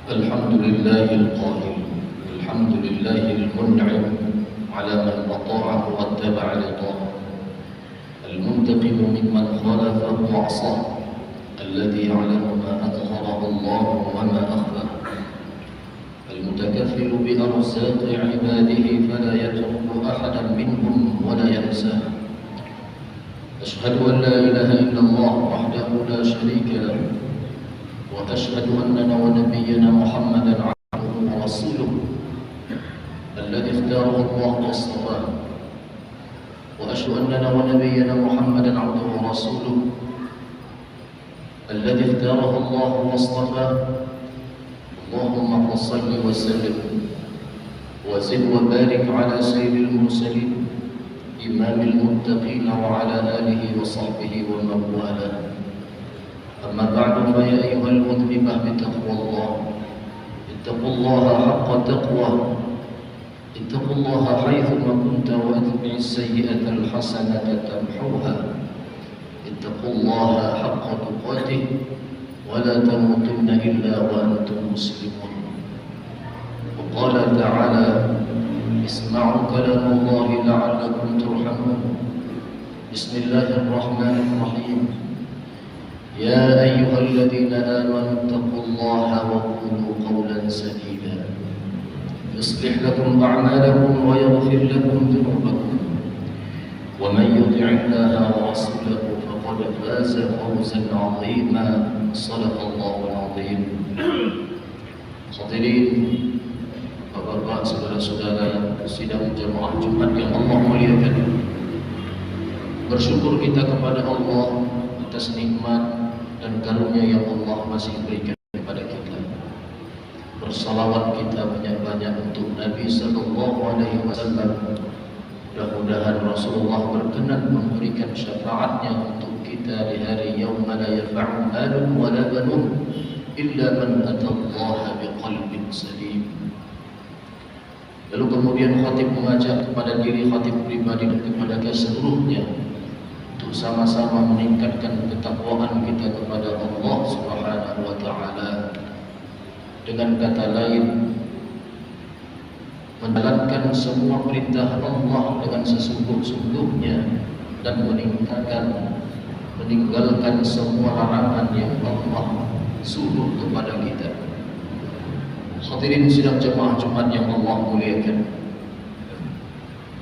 الحمد لله القائل الحمد لله المنعم على من أطاعه واتبع رضاه، المنتقم ممن خالفه وعصاه، الذي يعلم ما أظهره الله وما أخفاه، المتكفل بأرزاق عباده فلا يترك أحدا منهم ولا ينساه. أشهد أن لا إله إلا الله وحده لا شريك له، وأشهد أننا ونبينا محمدا عبده ورسوله الذي اختاره الله واصطفاه، وأشهد أننا ونبينا محمدا عبده ورسوله الذي اختاره الله واصطفاه. اللهم صل وسلم وزد وبارك على سيد المرسلين إمام المتقين وعلى آله وصحبه ومن والاه. أما بعد، فيا أيها المذنبة بتقوى الله، اتقوا الله حق تقواه، اتقوا الله حيثما كنت وأتبع السيئة الحسنة تمحوها، اتقوا الله حق تقاته ولا تموتن إلا وأنتم مسلمون. وقال تعالى: اسمعوا كلام الله لعلكم ترحمون. بسم الله الرحمن الرحيم. يا أيها الذين آمنوا اتقوا الله وقولوا قولا سديدا يصلح لكم أعمالكم ويغفر لكم ذنوبكم، ومن يطع الله ورسوله فقد فاز فوزا عظيما. صدق الله العظيم. Hadirin, bapak-bapak, saudara-saudara sidang jemaah Jumat yang Allah muliakan, bersyukur kita kepada Allah atas nikmat dan karunia yang Allah masih berikan kepada kita. Bersalawat kita banyak-banyak untuk Nabi sallallahu alaihi wasallam. Mudah-mudahan Rasulullah berkenan memberikan syafaatnya untuk kita di hari yauma la yanfa'u malun wa la banun illa man atallaha biqalbin salim. Lalu kemudian khatib mengajak kepada diri khatib pribadi dan kepada seluruhnya untuk sama-sama meningkatkan ketakwaan kita kepada Allah Subhanahu wa taala. Dengan kata lain, menjalankan semua perintah Allah dengan sesungguh-sungguhnya dan meninggalkan semua larangan yang Allah suruh kepada kita. Hadirin sidang jemaah Jumat yang Allah muliakan,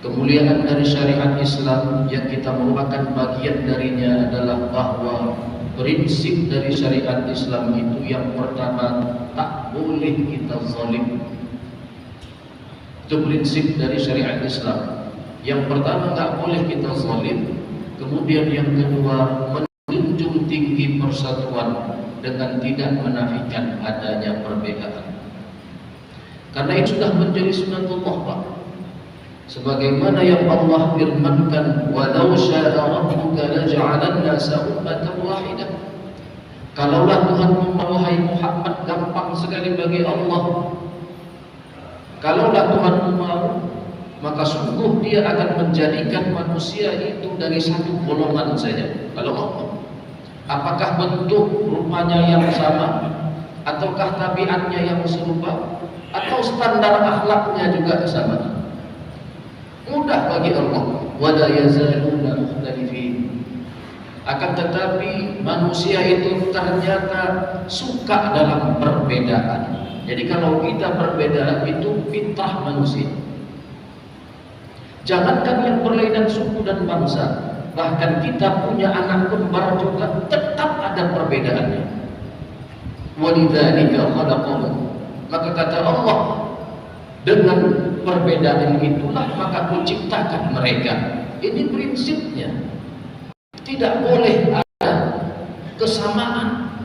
kemuliaan dari syariat Islam yang kita merupakan bagian darinya adalah bahwa prinsip dari syariat Islam itu yang pertama, tak boleh kita zalim. Itu prinsip dari syariat Islam. Yang pertama, tak boleh kita zalim. Kemudian yang kedua, menjunjung tinggi persatuan dengan tidak menafikan adanya perbedaan. Karena itu sudah menjadi sunatullah, Pak. Sebagaimana yang Allah firmankan, walau syaa rabbuka laja'alan nasa ummatan wahidah. Kalaulah Tuhanmu wahai Muhammad, gampang sekali bagi Allah. Kalaulah Tuhanmu mau, maka sungguh Dia akan menjadikan manusia itu dari satu golongan saja. Kalau Allah, apakah bentuk rupanya yang sama, ataukah tabiatnya yang serupa, atau standar akhlaknya juga sama? Mudah bagi Allah. Wala yazaluna mukhtalifin. Akan tetapi manusia itu ternyata suka dalam perbedaan. Jadi kalau kita berbeda, itu fitrah manusia. Jangankan yang berlainan suku dan bangsa, bahkan kita punya anak kembar juga tetap ada perbedaannya. Walidzalika khalaqahum. Maka kata Allah, dengan perbedaan itulah maka kuciptakan mereka. Ini prinsipnya. Tidak boleh ada kesamaan.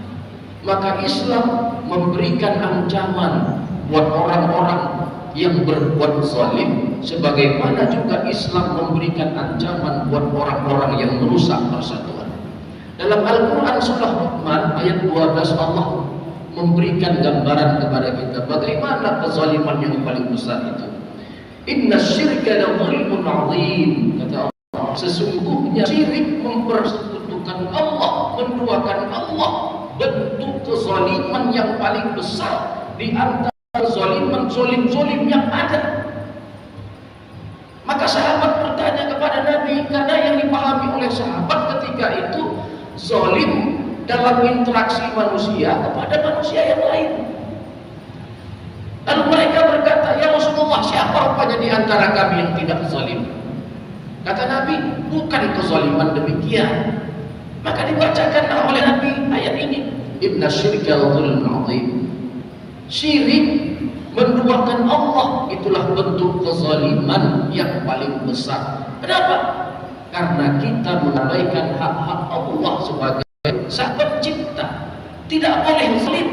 Maka Islam memberikan ancaman buat orang-orang yang berbuat zalim, sebagaimana juga Islam memberikan ancaman buat orang-orang yang merusak persatuan. Dalam Al-Quran surah Luqman ayat 12, Allah memberikan gambaran kepada kita bagaimana kezaliman yang paling besar itu. Inna syirka la zulmun azim. Kata Allah, sesungguhnya syirik mempersekutukan Allah, menduakan Allah, bentuk kezaliman yang paling besar di antara zolim yang ada. Maka sahabat bertanya kepada Nabi, karena yang dipahami oleh sahabat ketika itu zolim dalam interaksi manusia kepada manusia yang lain. Lalu mereka berkata, ya Rasulullah, siapa rupanya di antara kami yang tidak zalim? Kata Nabi, bukan kezaliman demikian. Maka dibacakanlah oleh Nabi ayat ini, inna syirka dzulmun adzim. Syirik, menduakan Allah, itulah bentuk kezaliman yang paling besar. Kenapa? Karena kita mengabaikan hak-hak Allah sebagai Sang Pencipta. Tidak boleh zalim.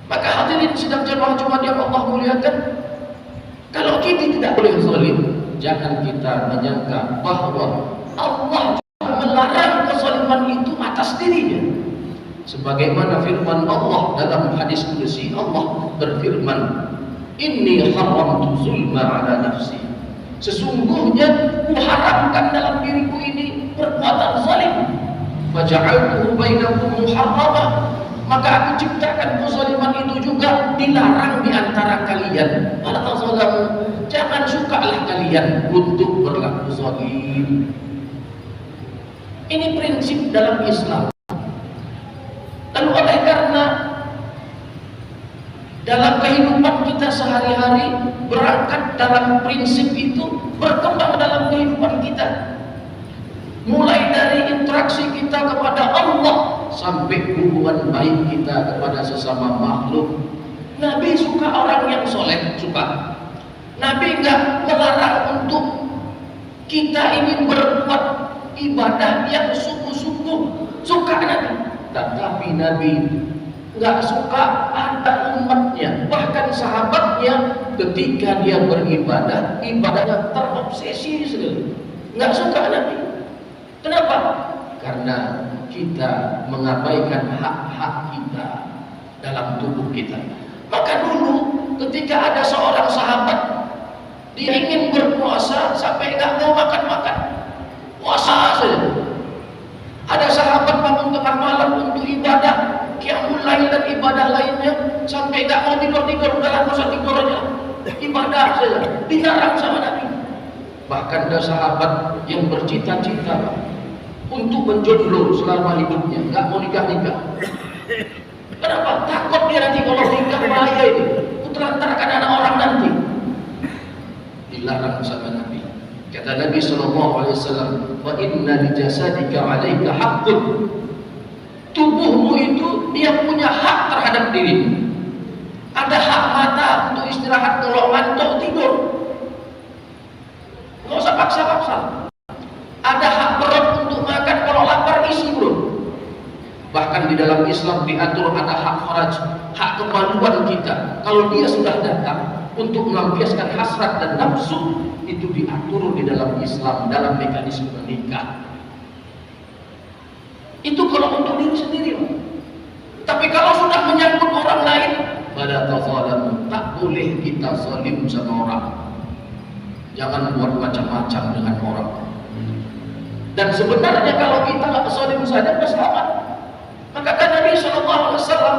Maka hadirin sedang jemaah Jumat yang Allah muliakan, kalau kita tidak boleh zalim, jangan kita menyangka bahwa Allah melarang kezaliman itu atas dirinya. Sebagaimana firman Allah dalam hadis qudsi, Allah berfirman, inni haramtu zulma ala nafsi. Sesungguhnya kuharamkan dalam diriku ini perbuatan zalim. Faja'altuhu bainakum muharrama. Maka aku ciptakan kezaliman itu juga dilarang di antara kalian. Wala tazalamu. Jangan sukalah kalian untuk berlaku zalim. Ini prinsip dalam Islam. Lalu oleh karena dalam kehidupan kita sehari-hari berangkat dalam prinsip itu, berkembang dalam kehidupan kita, mulai dari interaksi kita kepada Allah sampai hubungan baik kita kepada sesama makhluk. Nabi suka orang yang soleh, suka. Nabi enggak melarang untuk kita ingin berbuat ibadah yang sungguh-sungguh, suka Nabi. Tetapi Nabi nggak suka ada umatnya, bahkan sahabatnya ketika dia beribadah, ibadahnya terobsesi sekali. Nggak suka Nabi. Kenapa? Karena kita mengabaikan hak-hak kita dalam tubuh kita. Maka dulu ketika ada seorang sahabat, dia ingin berpuasa sampai nggak mau makan-makan, puasa saja. Ada sahabat bangun tengah malam untuk ibadah, qiyamul lail dan ibadah lainnya, sampai tak mau tidur-tidur, udahlah nggak usah tidur aja, ibadah saja, dilarang sama Nabi. Bahkan ada sahabat yang bercita-cita untuk menjodoh selama hidupnya, nggak mau nikah-nikah. Kenapa? Takut dia nanti kalau nikah bahaya ini, telantarkan anak orang nanti. Dilarang sama Nabi. Kata Nabi SAW, wa inna li jasadika 'alaika haqqun. Tubuhmu itu dia punya hak terhadap dirimu. Ada hak mata untuk istirahat, kalau ngantuk tidur. Nggak usah paksa-paksa. Ada hak perut untuk makan, kalau lapar isi perut. Bahkan di dalam Islam diatur ada hak faraj, hak kemaluan kita. Kalau dia sudah datang untuk melampiaskan hasrat dan nafsu, itu diatur di dalam Islam, dalam mekanisme nikah. Itu kalau untuk diri sendiri. Tapi kalau sudah menyangkut orang lain, pada tazalamu, tak boleh kita zalim sama orang. Jangan buat macam-macam dengan orang. Dan sebenarnya kalau kita nggak zalim saja berselamat. Maka kan Nabi SAW,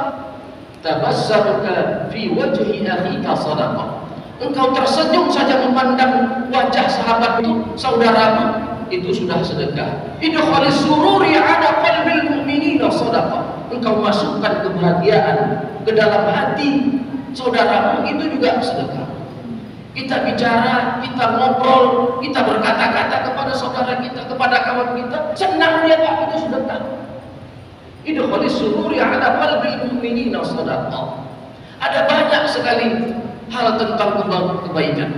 tabassamuka fi wajhi akhika sadaqah. Engkau tersenyum saja memandang wajah sahabat itu, saudaramu, itu sudah sedekah. Idkhalis sururi ala qalbil mu'minina sadaqah. Engkau masukkan kebahagiaan ke dalam hati saudaramu, itu juga sedekah. Kita bicara, kita ngobrol, kita berkata-kata kepada saudara kita, kepada kawan kita, senang dia Pak, itu sedekah. Idkhalis sururi ala qalbil mu'minina sadaqah. Ada banyak sekali hal tentang kebaikan.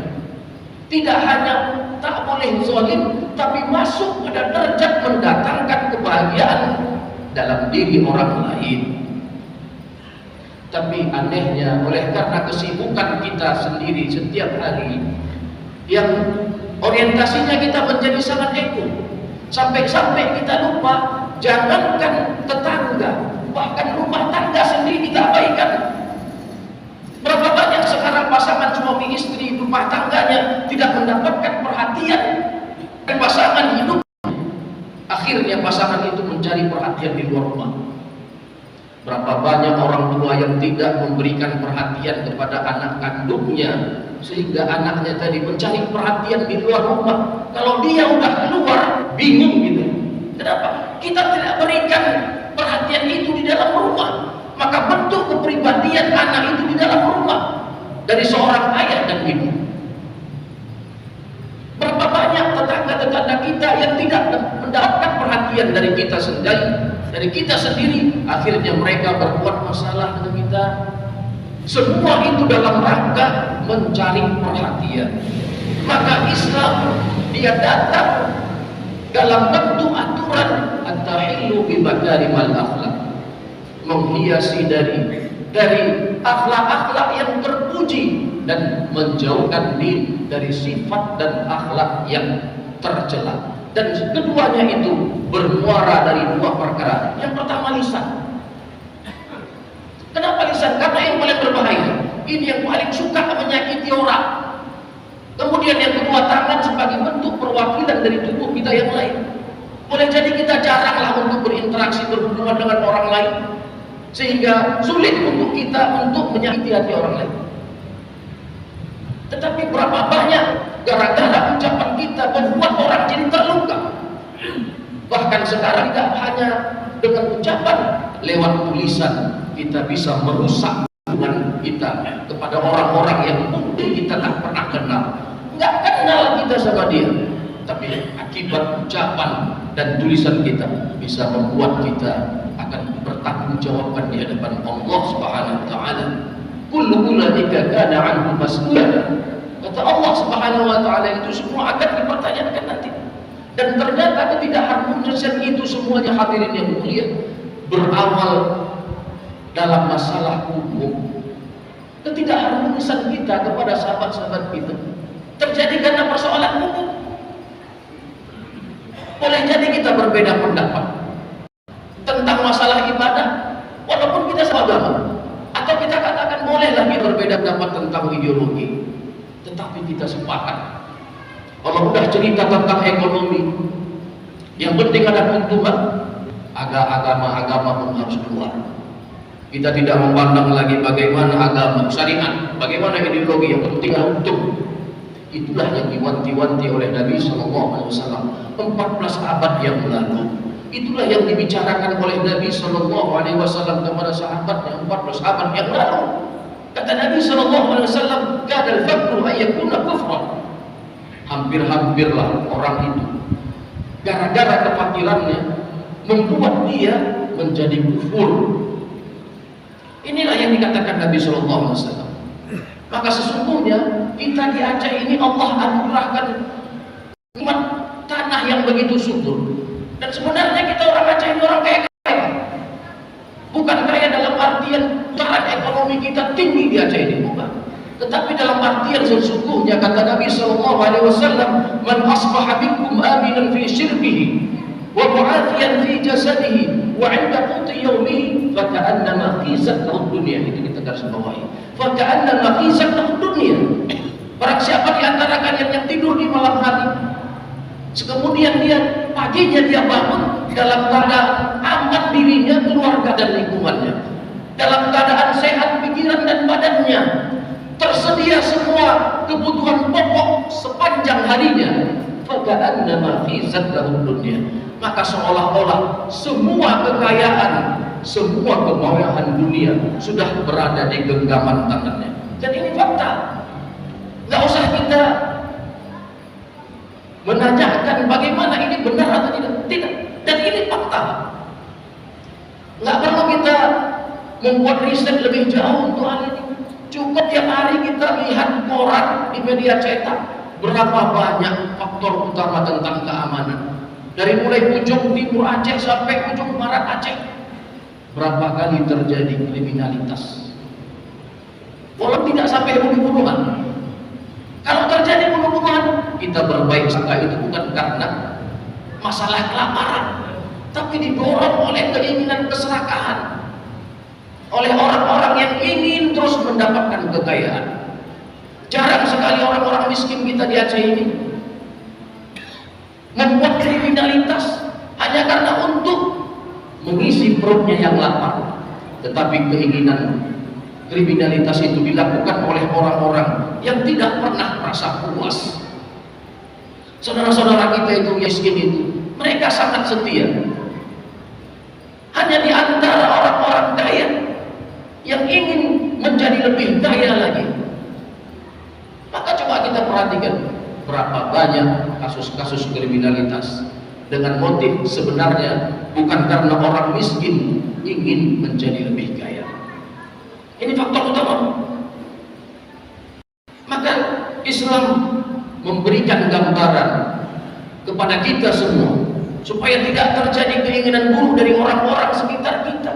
Tidak hanya tak boleh zalim, tapi masuk pada derajat mendatangkan kebahagiaan dalam diri orang lain. Tapi anehnya, oleh karena kesibukan kita sendiri setiap hari, yang orientasinya kita menjadi sangat ego, sampai-sampai kita lupa, jangankan tetangga, bahkan rumah tangga sendiri kita abaikan. Berapa banyak sekarang pasangan suami istri rumah tangganya tidak mendapatkan perhatian dan pasangan hidup. Akhirnya pasangan itu mencari perhatian di luar rumah. Berapa banyak orang tua yang tidak memberikan perhatian kepada anak kandungnya, sehingga anaknya tadi mencari perhatian di luar rumah. Kalau dia udah keluar, bingung gitu. Kenapa? Kita tidak berikan perhatian itu di dalam rumah. Maka bentuk kepribadian anak itu di dalam rumah dari seorang ayah dan ibu. Berapa banyak tetangga-tetangga kita yang tidak mendapatkan perhatian dari kita sendiri, akhirnya mereka berbuat masalah dengan kita. Semua itu dalam rangka mencari perhatian. Maka Islam dia datang dalam bentuk aturan at-tahillu bi makarimal akhlaq, menghiasi dari akhlak-akhlak yang terpuji dan menjauhkan diri dari sifat dan akhlak yang tercela. Dan keduanya itu bermuara dari dua perkara. Yang pertama lisan. Kenapa lisan? Karena yang paling berbahaya. Ini yang paling suka menyakiti orang. Kemudian yang kedua, tangan sebagai bentuk perwakilan dari tubuh kita yang lain. Boleh jadi kita jaranglah untuk berinteraksi, berhubungan dengan orang lain, sehingga sulit untuk kita untuk menyakiti hati orang lain. Tetapi berapa banyak gara-gara ucapan kita membuat orang jadi terluka. Bahkan sekarang tidak hanya dengan ucapan, lewat tulisan kita bisa merusak hubungan kita kepada orang-orang yang mungkin kita tak pernah kenal. Nggak kenal kita sama dia, tapi akibat ucapan dan tulisan kita bisa membuat kita akan bertanggung jawabkan di hadapan Allah Subhanahu wa taala. Kullu ulaika kana 'anhu mas'ula. Kata Allah Subhanahu wa taala, itu semua akan dipertanyakan nanti. Dan ternyata ketidakharmonisan itu semuanya, hadirin yang mulia, berawal dalam masalah hukum. Ketidakharmonisan kita kepada sahabat-sahabat kita terjadi karena persoalan hukum. Boleh jadi kita berbeda pendapat tentang masalah ibadah, walaupun kita sama agama. Atau kita katakan bolehlah kita berbeda pendapat tentang ideologi, tetapi kita sepakat. Kalau udah cerita tentang ekonomi, yang penting ada keuntungan, agama pun harus keluar. Kita tidak memandang lagi bagaimana agama, syariat, bagaimana ideologi, yang penting untung. Itulah yang diwanti-wanti oleh Nabi SAW 14 abad yang lalu. Itulah yang dibicarakan oleh Nabi SAW kepada sahabatnya 14 abad yang lalu. Kata Nabi SAW, "Kadal fakru ayyakuna kufran." Hampir-hampirlah orang itu gara-gara kefakirannya membuat dia menjadi kufur. Inilah yang dikatakan Nabi SAW. Maka sesungguhnya kita di Aceh ini Allah anugerahkan nikmat tanah yang begitu subur. Dan sebenarnya kita orang Aceh ini orang kaya. Bukan kaya dalam artian taraf ekonomi kita tinggi di Aceh ini, bukan. Tetapi dalam artian sesungguhnya kata Nabi SAW, "Man asbaha minkum aminan fi syirbihi wa mu'afiyan fi jasadihi wa 'inda quti yaumihi fa ka'annama qizat lahu dunya." Itu kita garis bawahi. Fa ka'annama qizat lahu dunya. Barang siapa di antara kalian yang tidur di malam hari, kemudian dia paginya dia bangun dalam keadaan aman dirinya, keluarga dan lingkungannya, dalam keadaan sehat pikiran dan badannya, tersedia semua kebutuhan pokok sepanjang harinya, faka'annama qizat lahu dunya. Maka seolah-olah semua kekayaan, semua kemewahan dunia sudah berada di genggaman tangannya. Dan ini fakta. Nggak usah kita menanyakan bagaimana ini benar atau tidak. Tidak. Dan ini fakta. Nggak perlu kita membuat riset lebih jauh untuk hal ini. Cukup tiap hari kita lihat koran di media cetak, berapa banyak faktor utama tentang keamanan. Dari mulai ujung timur Aceh sampai ujung barat Aceh, berapa kali terjadi kriminalitas. Walau tidak sampai bunuh-bunuhan. Kalau terjadi bunuh-bunuhan, kita berbaik sangka itu bukan karena masalah kelaparan, tapi didorong oleh keinginan keserakahan, oleh orang-orang yang ingin terus mendapatkan kekayaan. Jarang sekali orang-orang miskin kita di Aceh ini membuat kriminalitas hanya karena untuk mengisi perutnya yang lapar. Tetapi keinginan kriminalitas itu dilakukan oleh orang-orang yang tidak pernah merasa puas. Saudara-saudara kita itu miskin itu, mereka sangat setia. Hanya di antara orang-orang kaya yang ingin menjadi lebih kaya lagi. Maka coba kita perhatikan berapa banyak kasus-kasus kriminalitas dengan motif sebenarnya bukan karena orang miskin ingin menjadi lebih kaya. Ini faktor utama. Maka Islam memberikan gambaran kepada kita semua supaya tidak terjadi keinginan buruk dari orang-orang sekitar kita,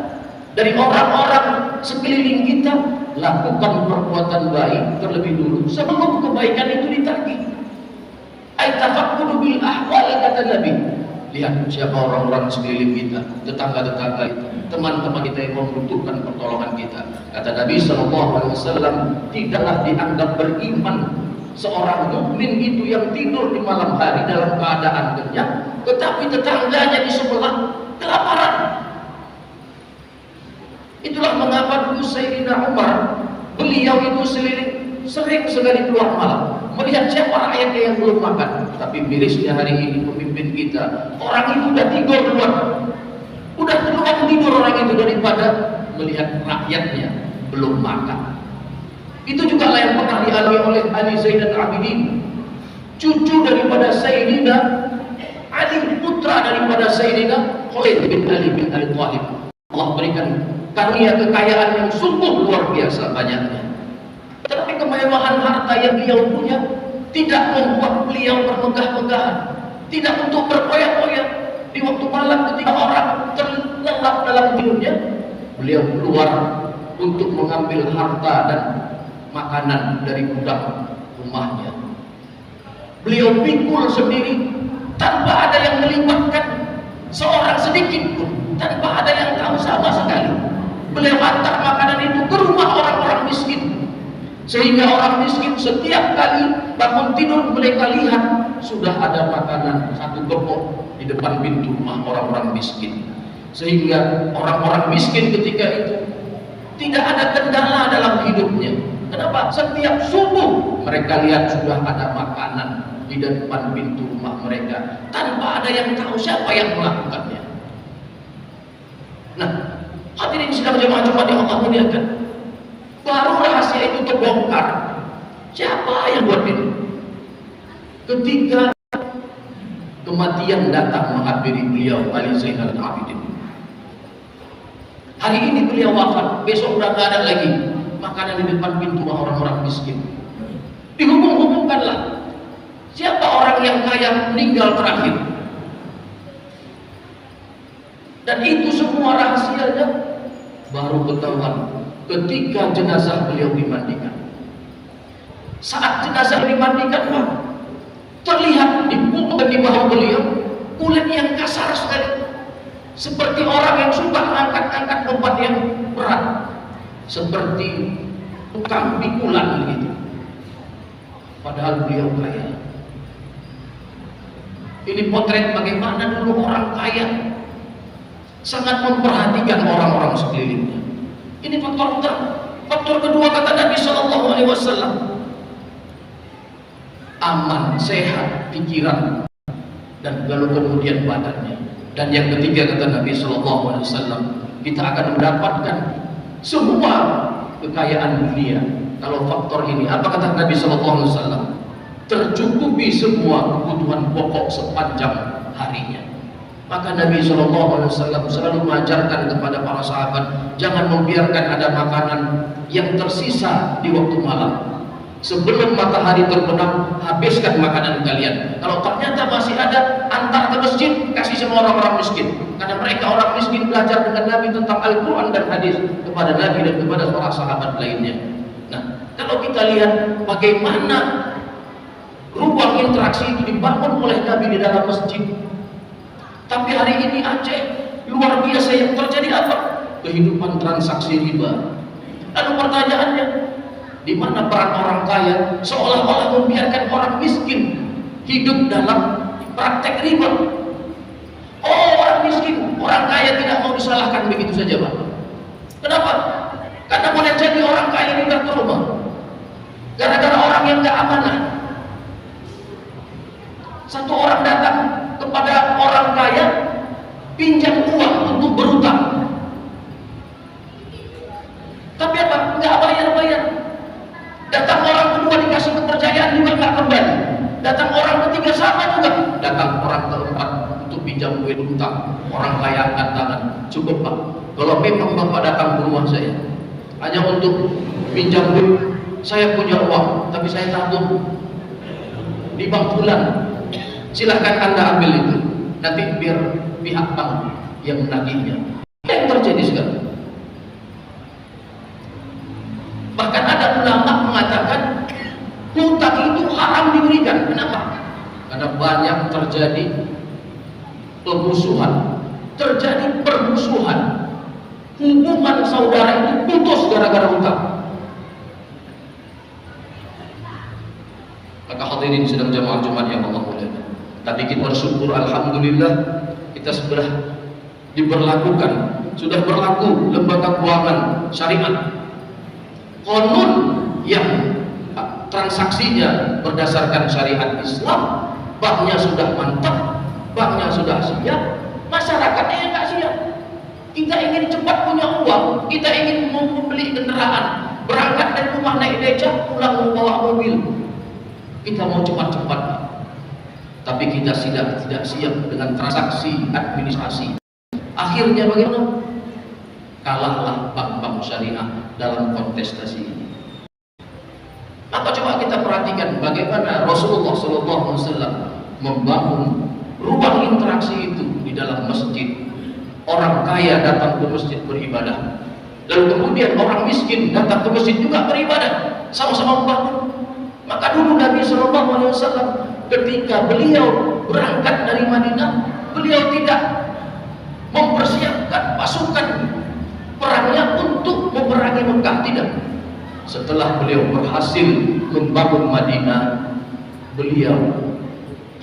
dari orang-orang sekeliling kita. Lakukan perbuatan baik terlebih dulu sebelum kebaikan itu ditagih. Aitafaqqudu bil ahwal, kata Nabi. Lihat siapa orang-orang sekeliling kita, tetangga-tetangga kita, teman-teman kita yang membutuhkan pertolongan kita. Kata Nabi SAW, tidaklah dianggap beriman seorang mukmin itu yang tidur di malam hari dalam keadaan kenyang, tetapi tetangganya di sebelah kelaparan. Itulah mengapa dulu Sayyidina Umar, beliau itu sering sekali keluar malam melihat siapa rakyatnya yang belum makan. Tapi mirisnya hari ini pemimpin kita, orang itu udah tidur duluan, udah duluan tidur orang itu daripada melihat rakyatnya belum makan. Itu juga yang pernah dialami oleh Ali Zainal Abidin, cucu daripada Sayyidina Ali, putra daripada Sayyidina Khalid bin Ali bin Abi Thalib. Allah berikan karunia kekayaan yang sungguh luar biasa banyaknya. Tetapi kemewahan harta yang beliau punya tidak membuat beliau bermegah-megahan, tidak untuk berpoya-poya. Di waktu malam ketika orang terlelap dalam tidurnya, beliau keluar untuk mengambil harta dan makanan dari gudang rumahnya. Beliau pikul sendiri tanpa ada yang melibatkan seorang sedikit pun, tanpa ada yang tahu sama sekali. Beliau hantar makanan itu ke rumah orang-orang miskin, sehingga orang miskin setiap kali bangun tidur mereka lihat sudah ada makanan satu gepok di depan pintu rumah orang-orang miskin. Sehingga orang-orang miskin ketika itu tidak ada kendala dalam hidupnya. Kenapa? Setiap subuh mereka lihat sudah ada makanan di depan pintu rumah mereka, tanpa ada yang tahu siapa yang melakukannya. Nah, hadirin sedang jemaah-jemaah yang Allah muliakan, baru rahasia itu terbongkar. Siapa yang buat ini? Ketika kematian datang menghampiri beliau, Ali Zainal Abidin. Hari ini beliau wafat, besok udah gak ada lagi makanan di depan pintu orang-orang miskin. Dihubung-hubungkanlah siapa orang yang kaya meninggal terakhir. Dan itu semua rahasianya baru ketahuan ketika jenazah beliau dimandikan. Saat jenazah dimandikan, terlihat di punggung dan di bahu beliau kulit yang kasar sekali, seperti orang yang suka mengangkat-angkat beban yang berat, seperti tukang pikulan begitu. Padahal beliau kaya. Ini potret bagaimana dulu orang kaya sangat memperhatikan orang-orang sekelilingnya. Ini faktor utama. Faktor kedua kata Nabi SAW, aman, sehat pikiran dan lalu kemudian badannya. Dan yang ketiga kata Nabi SAW, kita akan mendapatkan semua kekayaan dunia. Kalau faktor ini, apa kata Nabi SAW? Tercukupi semua kebutuhan pokok sepanjang harinya. Maka Nabi SAW selalu mengajarkan kepada para sahabat, jangan membiarkan ada makanan yang tersisa di waktu malam. Sebelum matahari terbenam, habiskan makanan kalian. Kalau ternyata masih ada, antar ke masjid, kasih semua orang-orang miskin. Karena mereka orang miskin belajar dengan Nabi tentang Al-Quran dan hadis kepada Nabi dan kepada para sahabat lainnya. Nah, kalau kita lihat bagaimana ruang interaksi itu dibangun oleh Nabi di dalam masjid. Tapi hari ini Aceh luar biasa yang terjadi apa? Kehidupan transaksi riba. Lalu pertanyaannya, di mana peran orang kaya seolah-olah membiarkan orang miskin hidup dalam praktek riba? Oh, orang miskin, orang kaya tidak mau disalahkan begitu saja, Pak. Kenapa? Karena boleh jadi orang kaya tidak terima. Gara-gara orang yang tidak amanah. Satu orang datang kepada orang kaya, pinjam uang untuk berutang. Tapi apa? Nggak bayar-bayar. Datang orang kedua dikasih kepercayaan juga nggak kembali. Datang orang ketiga sama juga. Datang orang keempat untuk pinjam duit utang. Orang kaya angkat tangan. Cukup Pak. Kalau memang Bapak datang ke rumah saya hanya untuk pinjam duit, saya punya uang, tapi saya tabung di bank bulan. Silahkan Anda ambil itu. Nanti biar pihak bank yang menagihnya. Yang terjadi sekarang. Bahkan ada ulama mengatakan hutang itu haram diberikan. Kenapa? Karena banyak terjadi pemusuhan, terjadi permusuhan. Hubungan saudara itu putus gara-gara hutang. Maka hadirin sedang jamaah Jumat yang Allah muliakan. Tadi kita bersyukur, alhamdulillah kita sudah diberlakukan, sudah berlaku lembaga keuangan syariah. Konon yang transaksinya berdasarkan syariat Islam, banknya sudah mantap, banknya sudah siap, masyarakatnya yang nggak siap. Kita ingin cepat punya uang, kita ingin membeli kendaraan, berangkat dari rumah naik becak, pulang membawa mobil. Kita mau cepat-cepat, tapi kita tidak siap dengan transaksi administrasi. Akhirnya bagaimana? Kalahlah bank-bank syariah dalam kontestasi ini. Maka coba kita perhatikan bagaimana Rasulullah SAW membangun ruang interaksi itu di dalam masjid. Orang kaya datang ke masjid beribadah, lalu kemudian orang miskin datang ke masjid juga beribadah, sama-sama membangun. Maka dulu Nabi SAW ketika beliau berangkat dari Madinah, beliau tidak mempersiapkan pasukan perangnya untuk memerangi Mekah, tidak. Setelah beliau berhasil membangun Madinah,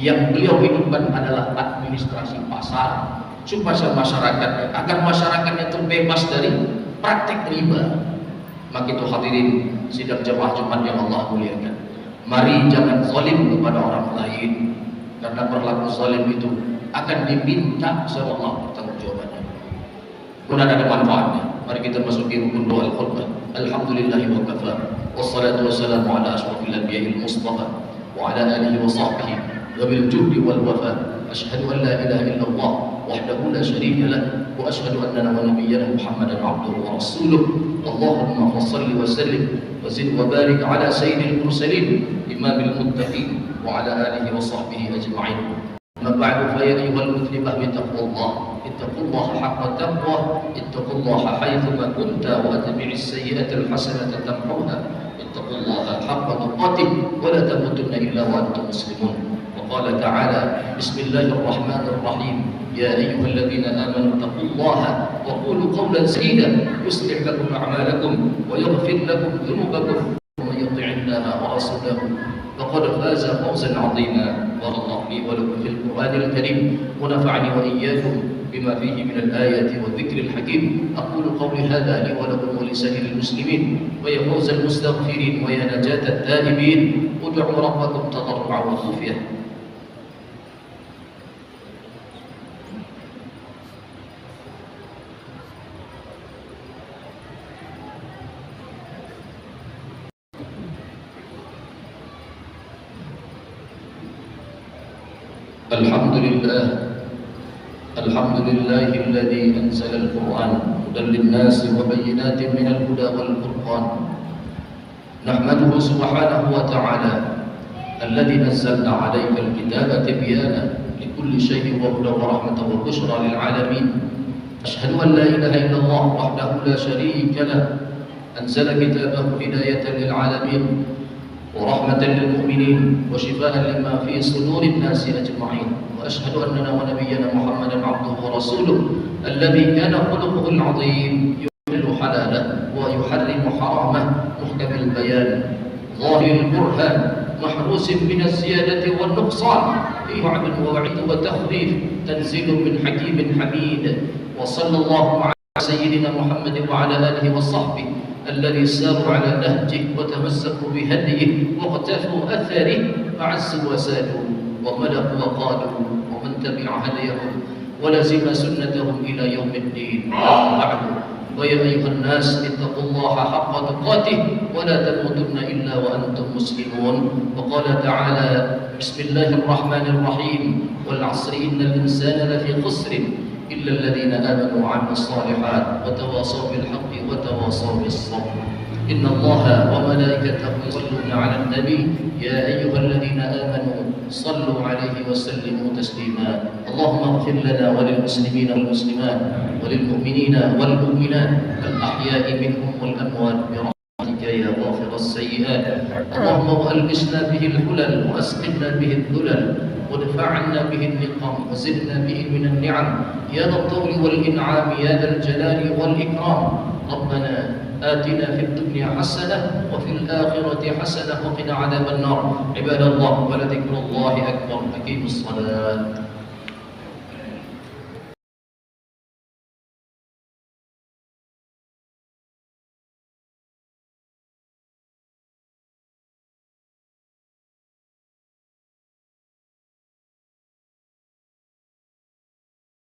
yang beliau hidupkan adalah administrasi pasar, supaya masyarakatnya, agar masyarakatnya terbebas dari praktek riba. Maka itu hadirin sidang jamaah Jumat yang Allah muliakan, mari jangan zalim kepada orang lain, karena berlaku zalim itu akan diminta sama Allah pertanggungjawabannya. Kemudian ada manfaatnya. Mari kita masuki rukun doa al-khutbah. Alhamdulillahi wa kafa, wassalatu wassalamu ala asyrafil anbiya'il mustafa wa ala alihi wa sahbihi wa bil judi wal wafa. Asyhadu an la ilaha illallah wahdahu la syarika lah wa asyhadu anna nabiyyana Muhammadan abduhu wa rasuluh. Allahumma shalli wa sallim wa zid wa barik ala sayyidil mursalin imamil muttaqin wa ala alihi wa sahbihi ajma'in. Amma ba'du, fa ya ayyuhal muslimah bittaqwallah, ittaqullaha haqqa taqwah, ittaqullaha haythuma kunta wa atbi'is sayyi'atal hasanata tamhuha, ittaqullaha haqqa tuqatih wa la tamutunna illa wa antum muslimun. قال تعالى بسم الله الرحمن الرحيم يا أيها الذين آمنوا اتقوا الله وقولوا قولا سديدا يصلح لكم أعمالكم ويغفر لكم ذنوبكم ومن يطع الله ورسوله فقد فاز فوزا عظيما. بارك الله لي ولكم في القرآن الكريم ونفعني وإياكم بما فيه من الآيات والذكر الحكيم. أقول قولي هذا لي ولكم ولسائر المسلمين ويا فوز المستغفرين ويا نجاة التائبين. ادعوا ربكم تضرعا وخفية. الحمد لله الذي أنزل القرآن هدى للناس وبينات من الهدى والفرقان. نحمده سبحانه وتعالى الذي نزلنا عليك الكتاب تبيانا لكل شيء وهدى ورحمة وبشرى للعالمين. أشهد أن لا إله إلا الله وحده لا شريك له أنزل كتابه هداية للعالمين ورحمة للمؤمنين وشفاء لما في صدور الناس أجمعين. وأشهد أننا ونبينا محمدا عبده ورسوله الذي كان خلقه العظيم يحل حلاله ويحرم حرامه محكم البيان ظاهر البرهان محروس من الزيادة والنقصان فيه عدل ووعيد وتخفيف تنزيل من حكيم حميد. وصلى الله على سيدنا محمد وعلى آله وصحبه الذي ساروا على نهجه وتمسكوا بهديه واقتفوا أثره فعزوا وسادوا وملكوا وقالوا ومن تبع هديهم ولزم سنتهم إلى يوم الدين. أما بعد ويا أيها الناس اتقوا الله حق تقاته ولا تموتن إلا وأنتم مسلمون. وقال تعالى بسم الله الرحمن الرحيم والعصر إن الإنسان لفي خسر إلا الذين آمنوا وعملوا الصالحات وتواصوا بالحق وتواصوا بالصبر. إن الله وملائكته يصلون على النبي يا أيها الذين آمنوا صلوا عليه وسلموا تسليما. اللهم اغفر لنا وللمسلمين والمسلمات وللمؤمنين والمؤمنات الأحياء منهم والأموات برحمتك يا غافر السيئات. اللهم وألبسنا به الحلل وأسقنا به الذلل وادفع عنا به النقم وزدنا به من النعم يا ذا الطول والإنعام يا ذا الجلال والإكرام. ربنا آتنا في الدنيا حسنة وفي الآخرة حسنة وقنا عذاب النار. عباد الله ولذكر الله أكبر. أقيموا الصلاة.